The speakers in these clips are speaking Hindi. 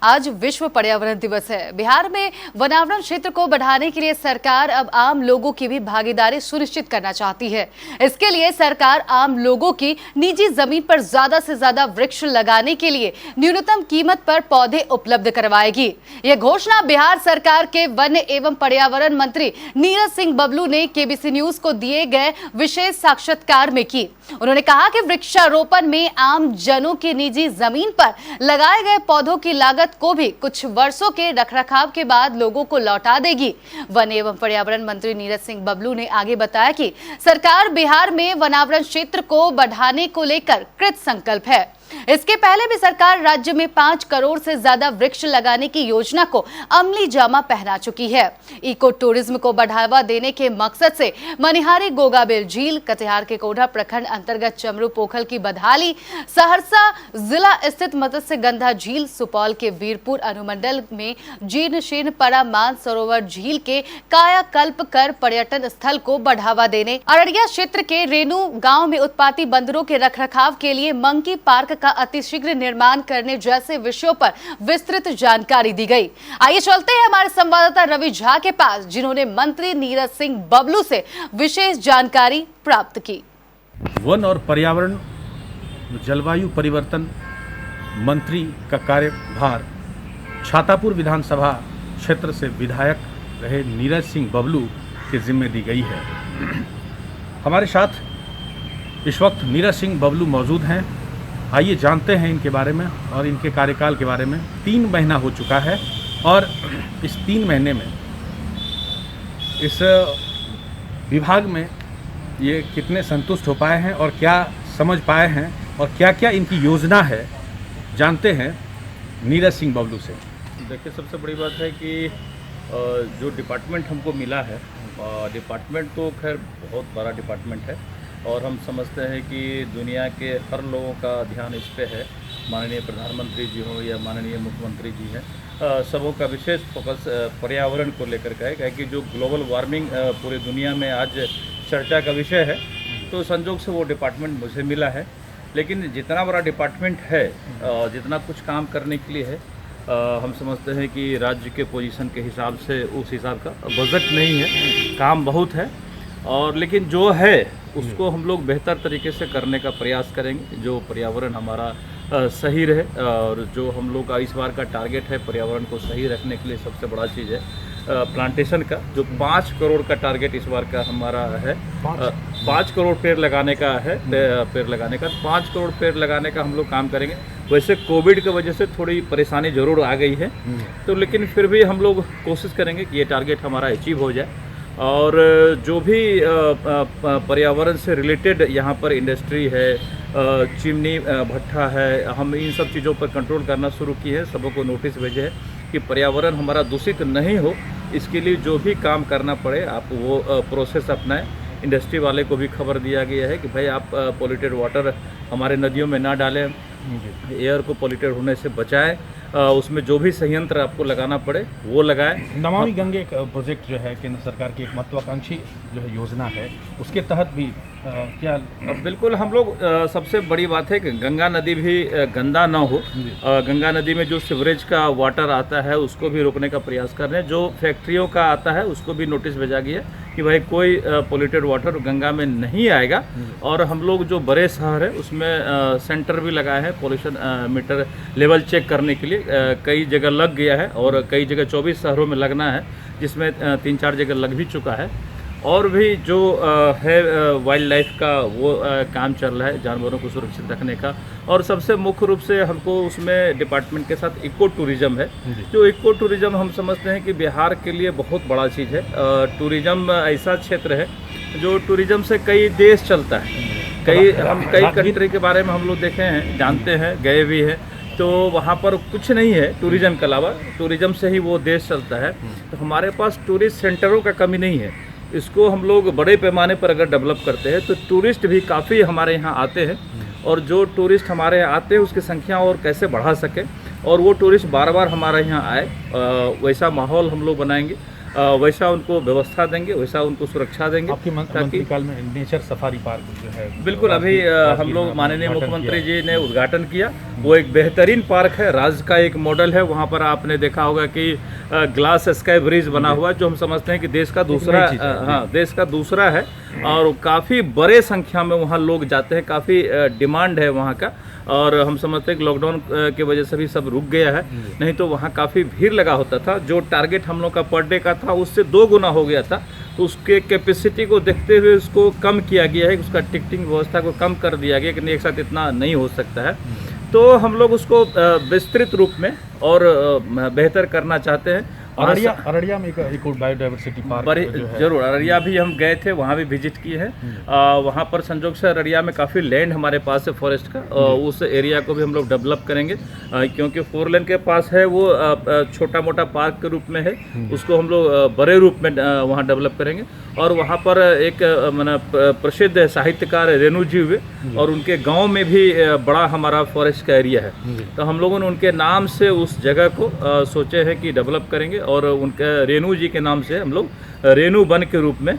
आज विश्व पर्यावरण दिवस है। बिहार में वनावरण क्षेत्र को बढ़ाने के लिए सरकार अब आम लोगों की भी भागीदारी सुनिश्चित करना चाहती है। इसके लिए सरकार आम लोगों की निजी जमीन पर ज्यादा से ज्यादा वृक्ष लगाने के लिए न्यूनतम कीमत पर पौधे उपलब्ध करवाएगी। यह घोषणा बिहार सरकार के वन एवं पर्यावरण मंत्री नीरज सिंह बबलू ने केबीसी न्यूज को दिए गए विशेष साक्षात्कार में की। उन्होंने कहा कि वृक्षारोपण में आम जनों की निजी जमीन पर लगाए गए पौधों की लागत को भी कुछ वर्षों के रखरखाव के बाद लोगों को लौटा देगी। वन एवं पर्यावरण मंत्री नीरज सिंह बबलू ने आगे बताया कि सरकार बिहार में वनावरण क्षेत्र को बढ़ाने को लेकर कृत संकल्प है। इसके पहले भी सरकार राज्य में 5 करोड़ से ज्यादा वृक्ष लगाने की योजना को अमली जामा पहना चुकी है। इको टूरिज्म को बढ़ावा देने के मकसद से मनिहारी गोगाबेल झील, कटिहार के कोढ़ा प्रखंड अंतर्गत चमरू पोखल की बदहाली, सहरसा जिला स्थित मत्स्यगंधा झील, सुपौल के वीरपुर अनुमंडल में जीर्ण शीर्ण पड़ा मानसरोवर झील के कायाकल्प कर पर्यटन स्थल को बढ़ावा देने, अररिया क्षेत्र के रेणु गांव में उत्पाती बंदरों के रखरखाव के लिए मंकी पार्क का अतिशीघ्र निर्माण करने जैसे विषयों पर विस्तृत जानकारी दी गई। आइए चलते हैं हमारे संवाददाता रवि झा के पास, जिन्होंने मंत्री नीरज सिंह बबलू से विशेष जानकारी प्राप्त की। वन और पर्यावरण जलवायु परिवर्तन मंत्री का कार्यभार छातापुर विधानसभा क्षेत्र से विधायक रहे नीरज सिंह बबलू के जिम्मे दी गई है। हमारे साथ इस वक्त नीरज सिंह बबलू मौजूद हैं। आइए जानते हैं इनके बारे में और इनके कार्यकाल के बारे में। 3 महीना हो चुका है और इस 3 महीने में इस विभाग में ये कितने संतुष्ट हो पाए हैं और क्या समझ पाए हैं और क्या क्या इनकी योजना है, जानते हैं नीरज सिंह बबलू से। देखिए, सबसे बड़ी बात है कि जो डिपार्टमेंट हमको मिला है, डिपार्टमेंट तो खैर बहुत बड़ा डिपार्टमेंट है और हम समझते हैं कि दुनिया के हर लोगों का ध्यान इस पे है। माननीय प्रधानमंत्री जी हो या माननीय मुख्यमंत्री जी हैं, सबों का विशेष फोकस पर्यावरण को लेकर का है कि जो ग्लोबल वार्मिंग पूरी दुनिया में आज चर्चा का विषय है, तो संजोग से वो डिपार्टमेंट मुझे मिला है। लेकिन जितना बड़ा डिपार्टमेंट है, जितना कुछ काम करने के लिए है, हम समझते हैं कि राज्य के पोजीशन के हिसाब से उस हिसाब का बजट नहीं है, काम बहुत है और लेकिन जो है उसको हम लोग बेहतर तरीके से करने का प्रयास करेंगे, जो पर्यावरण हमारा सही रहे। और जो हम लोग का इस बार का टारगेट है पर्यावरण को सही रखने के लिए, सबसे बड़ा चीज़ है प्लांटेशन का, जो 5 करोड़ का टारगेट इस बार का हमारा है। 5 करोड़ पेड़ लगाने का है, पेड़ लगाने का 5 करोड़ पेड़ लगाने का हम लोग काम करेंगे। वैसे कोविड की वजह से थोड़ी परेशानी ज़रूर आ गई है, तो लेकिन फिर भी हम लोग कोशिश करेंगे कि ये टारगेट हमारा अचीव हो जाए। और जो भी पर्यावरण से रिलेटेड यहाँ पर इंडस्ट्री है, चिमनी भट्ठा है, हम इन सब चीज़ों पर कंट्रोल करना शुरू किए हैं। सबों को नोटिस भेजे हैं कि पर्यावरण हमारा दूषित नहीं हो, इसके लिए जो भी काम करना पड़े आप वो प्रोसेस अपनाएं। इंडस्ट्री वाले को भी खबर दिया गया है कि भाई आप पॉल्यूटेड वाटर हमारे नदियों में ना डालें, एयर को पॉल्यूटेड होने से बचाएं, उसमें जो भी संयंत्र आपको लगाना पड़े वो लगाएं। नमामि गंगे प्रोजेक्ट जो है केंद्र सरकार की एक महत्वाकांक्षी जो है योजना है, उसके तहत भी क्या? बिल्कुल, हम लोग सबसे बड़ी बात है कि गंगा नदी भी गंदा ना हो। गंगा नदी में जो सीवरेज का वाटर आता है उसको भी रोकने का प्रयास कर रहे हैं। जो फैक्ट्रियों का आता है उसको भी नोटिस भेजा गया कि भाई कोई पॉल्यूटेड वाटर गंगा में नहीं आएगा। और हम लोग जो बड़े शहर है उसमें सेंटर भी लगाए हैं पॉल्यूशन मीटर लेवल चेक करने के लिए। कई जगह लग गया है और कई जगह 24 शहरों में लगना है, जिसमें 3-4 जगह लग भी चुका है। और भी जो है वाइल्ड लाइफ का वो काम चल रहा है, जानवरों को सुरक्षित रखने का। और सबसे मुख्य रूप से हमको उसमें डिपार्टमेंट के साथ इको टूरिज्म है। जो इको टूरिज्म हम समझते हैं कि बिहार के लिए बहुत बड़ा चीज़ है। टूरिज्म ऐसा क्षेत्र है जो टूरिज्म से कई देश चलता है। कई कंट्री के बारे में हम लोग देखे हैं, जानते हैं, गए भी हैं, तो वहाँ पर कुछ नहीं है टूरिज्म के अलावा। टूरिज्म से ही वो देश चलता है। तो हमारे पास टूरिस्ट सेंटरों का कमी नहीं है। इसको हम लोग बड़े पैमाने पर अगर डेवलप करते हैं तो टूरिस्ट भी काफ़ी हमारे यहाँ आते हैं। और जो टूरिस्ट हमारे यहाँ आते हैं उसकी संख्या और कैसे बढ़ा सके और वो टूरिस्ट बार बार हमारे यहाँ आए, वैसा माहौल हम लोग बनाएंगे। वैसा उनको व्यवस्था देंगे, वैसा उनको सुरक्षा देंगे। आपके मंत्रिकाल में नेचर सफारी पार्क जो है बिल्कुल, अभी हम लोग माननीय मुख्यमंत्री जी ने उद्घाटन किया। वो एक बेहतरीन पार्क है, राज्य का एक मॉडल है। वहाँ पर आपने देखा होगा कि ग्लास स्काई ब्रिज बना हुआ है, जो हम समझते हैं कि देश का दूसरा है और काफ़ी बड़े संख्या में वहाँ लोग जाते हैं, काफ़ी डिमांड है वहाँ का। और हम समझते हैं कि लॉकडाउन की वजह से भी सब रुक गया है, नहीं तो वहाँ काफ़ी भीड़ लगा होता था। जो टारगेट हम लोग का पर डे का था उससे 2 गुना हो गया था, तो उसके कैपेसिटी को देखते हुए उसको कम किया गया है, उसका टिकटिंग व्यवस्था को कम कर दिया गया कि एक साथ इतना नहीं हो सकता है। तो हम लोग उसको विस्तृत रूप में और बेहतर करना चाहते हैं। अररिया में एक बायोडाइवर्सिटी पार्क जरूर, अररिया भी हम गए थे, वहाँ भी विजिट किए हैं। वहाँ पर संजोग से अररिया में काफ़ी लैंड हमारे पास है फॉरेस्ट का, उस एरिया को भी हम लोग डेवलप करेंगे, क्योंकि 4 लेन के पास है वो छोटा मोटा पार्क के रूप में है, उसको हम लोग बड़े रूप में वहाँ डेवलप करेंगे। और वहाँ पर एक प्रसिद्ध साहित्यकार रेणु जी हुए और उनके गांव में भी बड़ा हमारा फॉरेस्ट का एरिया है, तो हम लोगों ने उनके नाम से उस जगह को सोचे हैं कि डेवलप करेंगे और उनके रेणु जी के नाम से हम लोग रेणु वन के रूप में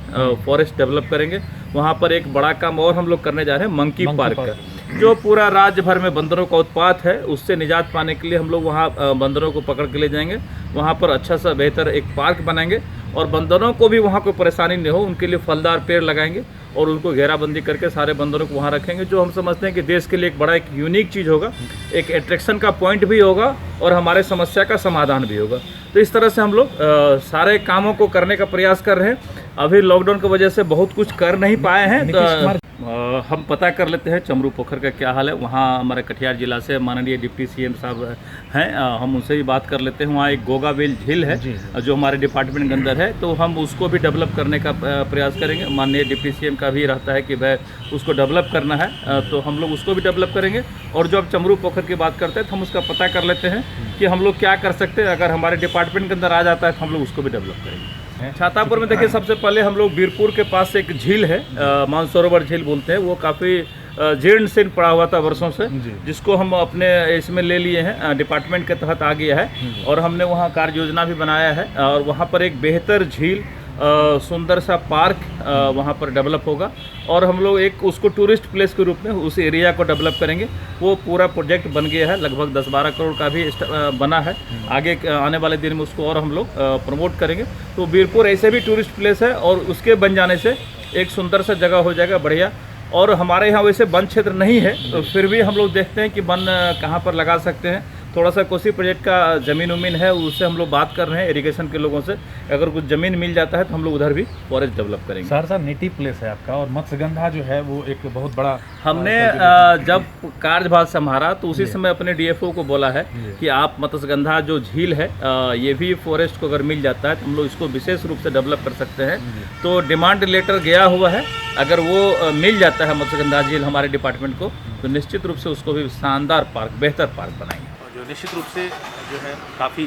फॉरेस्ट डेवलप करेंगे। वहाँ पर एक बड़ा काम और हम लोग करने जा रहे हैं मंकी पार्क का, जो पूरा राज्य भर में बंदरों का उत्पात है, उससे निजात पाने के लिए हम लोग वहाँ बंदरों को पकड़ के ले जाएंगे। वहाँ पर अच्छा सा बेहतर एक पार्क बनाएंगे और बंदरों को भी वहाँ कोई परेशानी नहीं हो, उनके लिए फलदार पेड़ लगाएंगे और उनको घेराबंदी करके सारे बंदरों को वहाँ रखेंगे, जो हम समझते हैं कि देश के लिए एक बड़ा एक यूनिक चीज़ होगा, एक अट्रैक्शन का पॉइंट भी होगा और हमारे समस्या का समाधान भी होगा। तो इस तरह से हम लोग सारे कामों को करने का प्रयास कर रहे हैं। अभी लॉकडाउन की वजह से बहुत कुछ कर नहीं पाए हैं, तो हम पता कर लेते हैं चमरू पोखर का क्या हाल है। वहाँ हमारे कटिहार जिला से माननीय डिप्टी सीएम साहब हैं, हम उनसे भी बात कर लेते हैं। वहाँ एक गोगावेल झील है जो हमारे डिपार्टमेंट के अंदर है, तो हम उसको भी डेवलप करने का प्रयास करेंगे। माननीय डिप्टी सीएम का भी रहता है कि वह उसको डेवलप करना है, तो हम लोग उसको भी डेवलप करेंगे। और जो अब चमरू पोखर की बात करते हैं तो हम उसका पता कर लेते हैं कि हम लोग क्या कर सकते हैं। अगर हमारे डिपार्टमेंट के अंदर आ जाता है तो हम लोग उसको भी डेवलप करेंगे। छातापुर में देखिए, सबसे पहले हम लोग बीरपुर के पास एक झील है, मानसरोवर झील बोलते हैं, वो काफ़ी जीर्ण शीर्ण पड़ा हुआ था वर्षों से, जिसको हम अपने इसमें ले लिए हैं, डिपार्टमेंट के तहत आ गया है और हमने वहाँ कार्य योजना भी बनाया है। और वहाँ पर एक बेहतर झील, सुंदर सा पार्क वहाँ पर डेवलप होगा और हम लोग एक उसको टूरिस्ट प्लेस के रूप में उस एरिया को डेवलप करेंगे। वो पूरा प्रोजेक्ट बन गया है, लगभग 10-12 करोड़ का भी बना है। आगे आने वाले दिन में उसको और हम लोग प्रमोट करेंगे। तो बीरपुर ऐसे भी टूरिस्ट प्लेस है और उसके बन जाने से एक सुंदर सा जगह हो जाएगा, बढ़िया। और हमारे यहाँ वैसे वन क्षेत्र नहीं है, तो फिर भी हम लोग देखते हैं कि वन कहाँ पर लगा सकते हैं। थोड़ा सा कोसी प्रोजेक्ट का ज़मीन उमीन है, उससे हम लोग बात कर रहे हैं इरिगेशन के लोगों से, अगर कुछ ज़मीन मिल जाता है तो हम लोग उधर भी फॉरेस्ट डेवलप करेंगे। सहरसा नेटिव प्लेस है आपका और मत्स्यगंधा जो है वो एक बहुत बड़ा, हमने जब कार्यभार संभाला तो उसी समय अपने डीएफओ को बोला है कि आप मत्स्यगंधा जो झील है ये भी फॉरेस्ट को अगर मिल जाता है तो हम लोग इसको विशेष रूप से डेवलप कर सकते हैं। तो डिमांड लेटर गया हुआ है, अगर वो मिल जाता है मत्स्यगंधा झील हमारे डिपार्टमेंट को, तो निश्चित रूप से उसको भी शानदार पार्क, बेहतर पार्क बनाएंगे। जो निश्चित रूप से जो है काफ़ी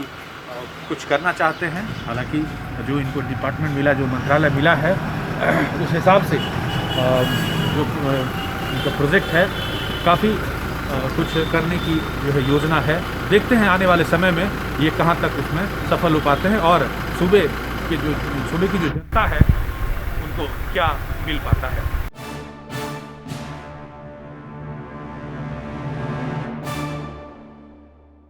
कुछ करना चाहते हैं। हालांकि जो इनको डिपार्टमेंट मिला, जो मंत्रालय मिला है, उस हिसाब से जो इनका प्रोजेक्ट है काफ़ी कुछ करने की जो है योजना है। देखते हैं आने वाले समय में ये कहाँ तक उसमें सफल हो पाते हैं और सूबे की जो जनता है उनको क्या मिल पाता है।